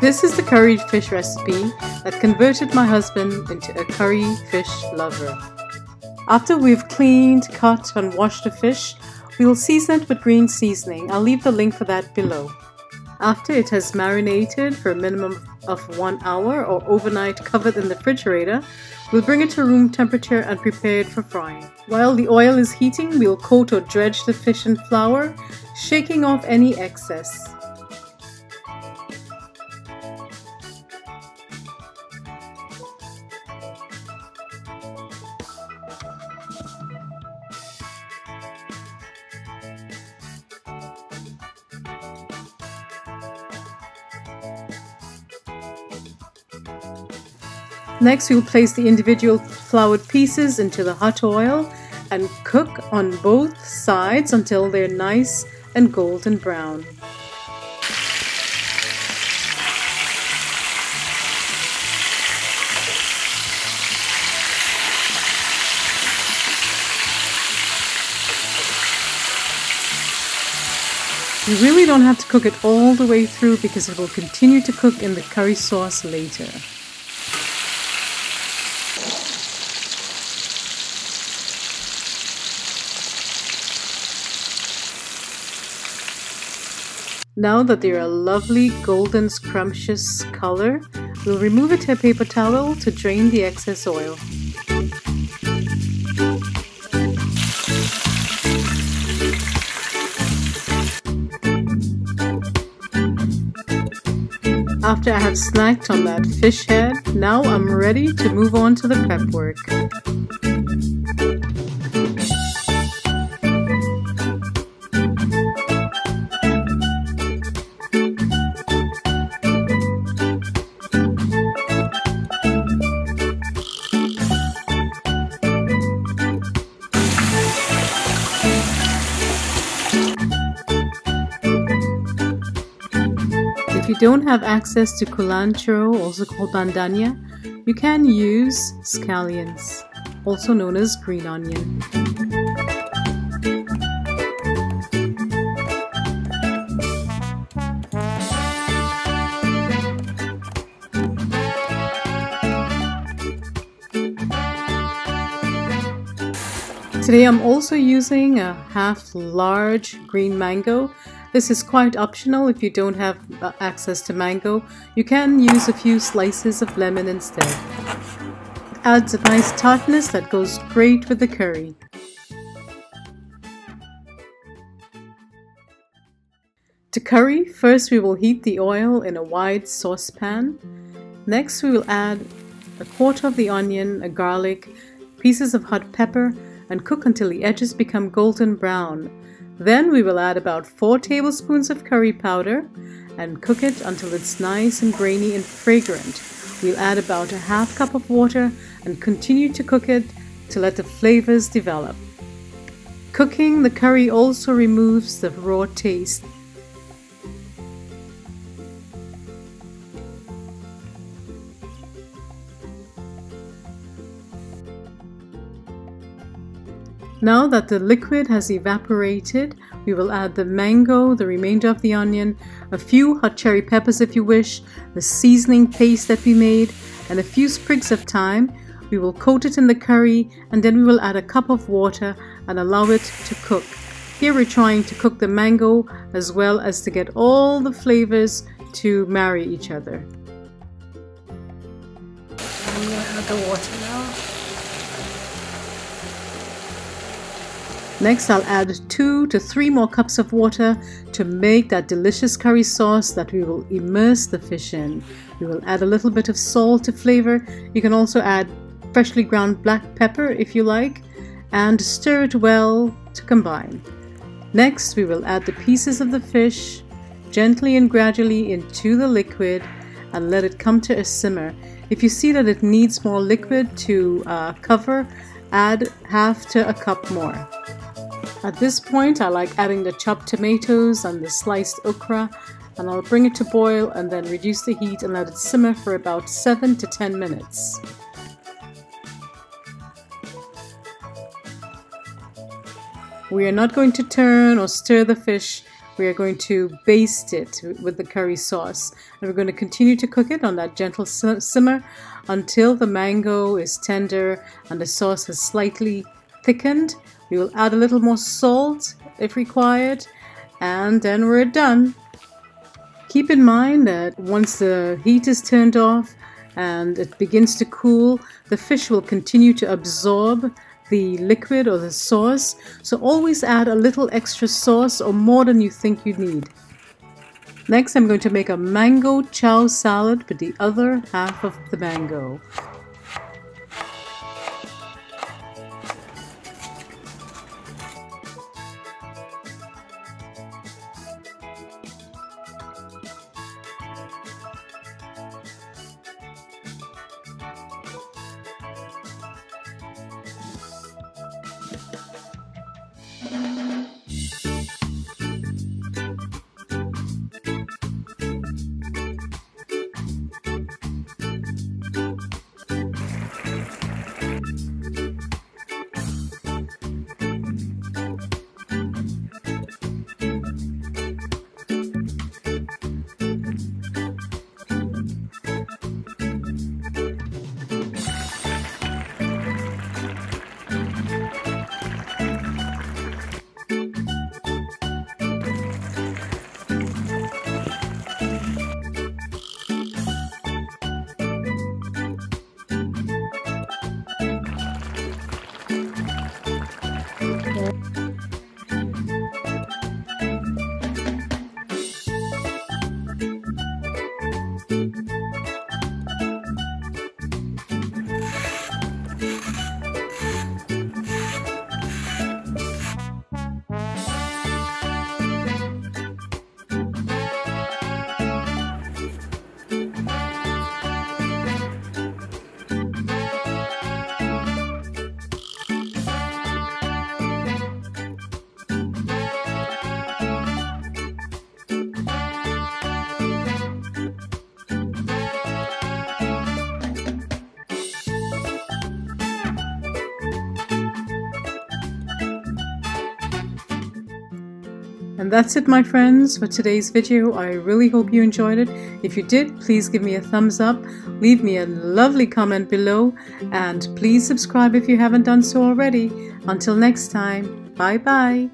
This is the curried fish recipe that converted my husband into a curry fish lover. After we've cleaned, cut and washed the fish, we will season it with green seasoning. I'll leave the link for that below. After it has marinated for a minimum of 1 hour or overnight covered in the refrigerator, we'll bring it to room temperature and prepare it for frying. While the oil is heating, we'll coat or dredge the fish in flour, shaking off any excess. Next, we'll place the individual floured pieces into the hot oil and cook on both sides until they're nice and golden brown. You really don't have to cook it all the way through because it will continue to cook in the curry sauce later. Now that they're a lovely golden scrumptious color, we'll remove it to a paper towel to drain the excess oil. After I have snacked on that fish head, now I'm ready to move on to the prep work. If you don't have access to culantro, also called bandana, you can use scallions, also known as green onion. Today I'm also using a half large green mango. This is quite optional if you don't have access to mango. You can use a few slices of lemon instead. It adds a nice tartness that goes great with the curry. To curry, first we will heat the oil in a wide saucepan. Next we will add a quarter of the onion, a garlic, pieces of hot pepper, and cook until the edges become golden brown. Then we will add about 4 tablespoons of curry powder and cook it until it's nice and grainy and fragrant. We'll add about a half cup of water and continue to cook it to let the flavors develop. Cooking the curry also removes the raw taste. Now that the liquid has evaporated, we will add the mango, the remainder of the onion, a few hot cherry peppers if you wish, the seasoning paste that we made, and a few sprigs of thyme. We will coat it in the curry and then we will add a cup of water and allow it to cook. Here we're trying to cook the mango as well as to get all the flavors to marry each other. I'm going to add the water now. Next, I'll add 2 to 3 more cups of water to make that delicious curry sauce that we will immerse the fish in. We will add a little bit of salt to flavor. You can also add freshly ground black pepper if you like, and stir it well to combine. Next, we will add the pieces of the fish gently and gradually into the liquid and let it come to a simmer. If you see that it needs more liquid to cover, add half to a cup more. At this point, I like adding the chopped tomatoes and the sliced okra, and I'll bring it to boil and then reduce the heat and let it simmer for about 7 to 10 minutes. We are not going to turn or stir the fish. we are going to baste it with the curry sauce. And we're going to continue to cook it on that gentle simmer until the mango is tender and the sauce has slightly thickened. We will add a little more salt if required, and then we're done. Keep in mind that once the heat is turned off and it begins to cool, the fish will continue to absorb the liquid or the sauce, so always add a little extra sauce or more than you think you need. Next, I'm going to make a mango chow salad with the other half of the mango. And that's it, my friends, for today's video. I really hope you enjoyed it. If you did, please give me a thumbs up, leave me a lovely comment below, and please subscribe if you haven't done so already. Until next time, bye bye.